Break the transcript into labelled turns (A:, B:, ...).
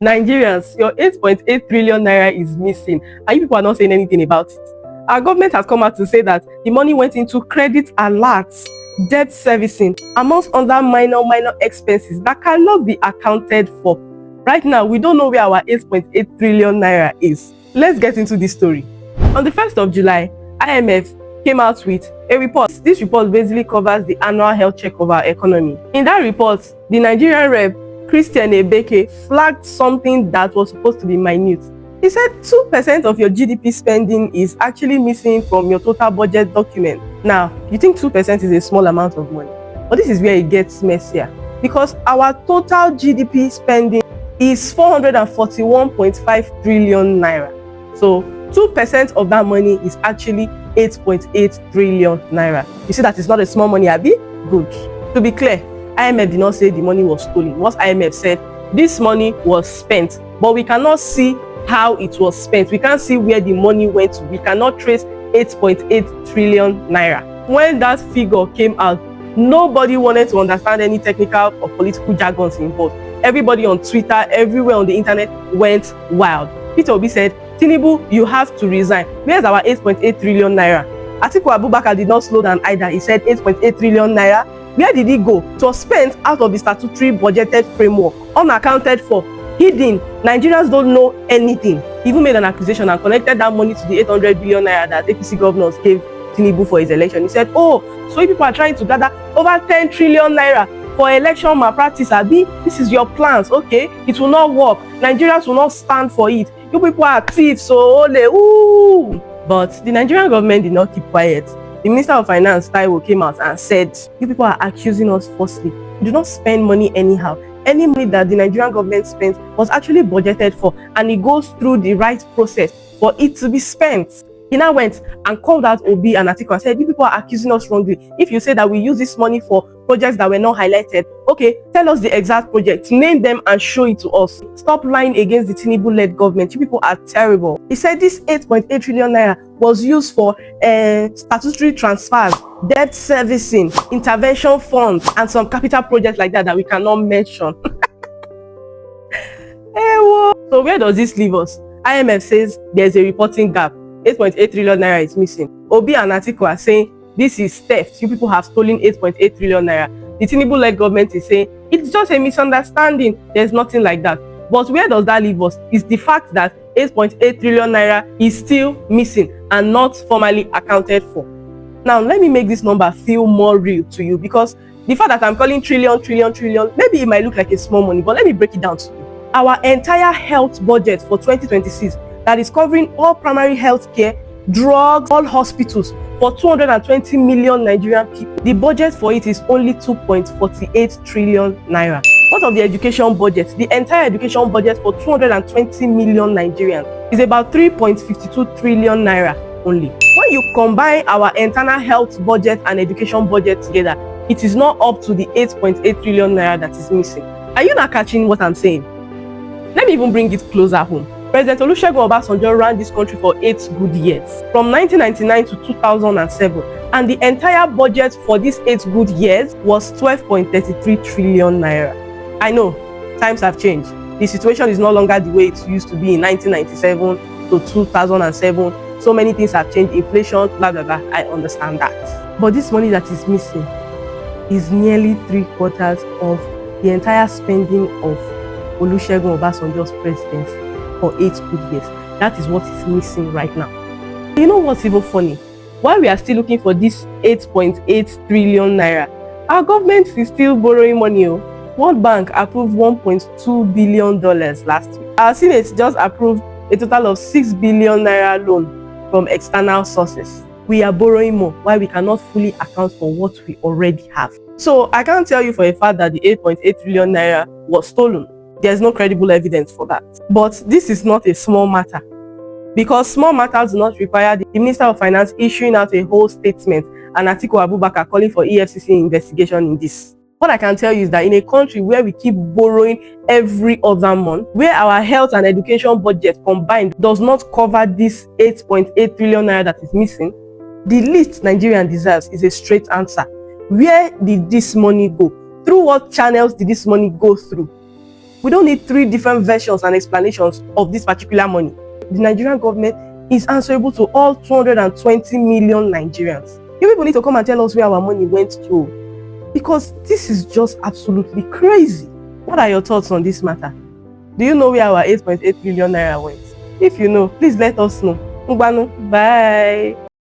A: Nigerians, your 8.8 trillion naira is missing, and you people are not saying anything about it. Our government has come out to say that the money went into credit alerts, debt servicing, amongst other minor expenses that cannot be accounted for. Right now, we don't know where our 8.8 trillion naira is. Let's get into this story. On the 1st of July, IMF came out with a report. This report basically covers the annual health check of our economy. In that report, the Nigerian rep, Christian Ebeke, flagged something that was supposed to be minute. He said 2% of your GDP spending is actually missing from your total budget document. Now, you think 2% is a small amount of money, but this is where it gets messier, because our total GDP spending is 441.5 trillion naira. So 2% of that money is actually 8.8 trillion naira. You see that it's not a small money, Abi? Good. To be clear, IMF did not say the money was stolen. What IMF said, this money was spent, but we cannot see how it was spent. We can't see where the money went to. We cannot trace 8.8 trillion naira. When that figure came out, nobody wanted to understand any technical or political jargons involved. Everybody on Twitter, everywhere on the internet went wild. Peter Obi said, Tinubu, you have to resign. Where's our 8.8 trillion naira? Atiku Abubakar did not slow down either. He said 8.8 trillion naira. Where did it go? It was spent out of the statutory budgeted framework, unaccounted for, hidden. Nigerians don't know anything. He even made an accusation and connected that money to the 800 billion naira that APC governors gave Tinubu for his election. He said, oh, so people are trying to gather over 10 trillion naira for election malpractice. Abi, this is your plans. Okay, it will not work. Nigerians will not stand for it. You people are thieves, so ole, ooh. But the Nigerian government did not keep quiet. The Minister of Finance, Taiwo, came out and said, you people are accusing us falsely. You do not spend money anyhow. Any money that the Nigerian government spends was actually budgeted for, and it goes through the right process for it to be spent. He now went and called out Obi and Atiku and said, you people are accusing us wrongly. If you say that we use this money for projects that were not highlighted, okay, tell us the exact projects, name them and show it to us. Stop lying against the Tinubu-led government. You people are terrible. He said this 8.8 trillion naira was used for statutory transfers, debt servicing, intervention funds, and some capital projects like that we cannot mention. So where does this leave us? IMF says there's a reporting gap. 8.8 trillion naira is missing. Obi and Atiku are saying this is theft. You people have stolen 8.8 trillion naira. The Tinubu-led government is saying it's just a misunderstanding. There's nothing like that. But where does that leave us? Is the fact that 8.8 trillion naira is still missing and not formally accounted for. Now, let me make this number feel more real to you, because the fact that I'm calling trillion, maybe it might look like a small money, but let me break it down to you. Our entire health budget for 2026 that is covering all primary health care, drugs, all hospitals for 220 million Nigerian people. The budget for it is only 2.48 trillion naira. What of the education budget? The entire education budget for 220 million Nigerians is about 3.52 trillion naira only. When you combine our internal health budget and education budget together, it is not up to the 8.8 trillion naira that is missing. Are you not catching what I'm saying? Let me even bring it closer home. President Olusegun Obasanjo ran this country for 8 good years, from 1999 to 2007, and the entire budget for these 8 good years was 12.33 trillion naira. I know, times have changed. The situation is no longer the way it used to be in 1997 to 2007. So many things have changed, inflation, blah, blah, blah. I understand that. But this money that is missing is nearly 3/4 of the entire spending of Olusegun Obasanjo's presidency for 8 good years. That is what is missing right now. You know what's even funny? While we are still looking for this 8.8 trillion naira, our government is still borrowing money. World Bank approved $1.2 billion last week. Our Senate just approved a total of 6 billion naira loan from external sources. We are borrowing more while we cannot fully account for what we already have. So I can't tell you for a fact that the 8.8 trillion naira was stolen. There's no credible evidence for that. But this is not a small matter, because small matters do not require the Minister of Finance issuing out a whole statement and Atiku Abubakar calling for EFCC investigation in this. What I can tell you is that in a country where we keep borrowing every other month, where our health and education budget combined does not cover this 8.8 trillion naira that is missing, the least Nigerian deserves is a straight answer. Where did this money go? Through what channels did this money go through? We don't need 3 different versions and explanations of this particular money. The Nigerian government is answerable to all 220 million Nigerians. You people need to come and tell us where our money went to, because this is just absolutely crazy. What are your thoughts on this matter? Do you know where our 8.8 billion naira went? If you know, please let us know. Bye.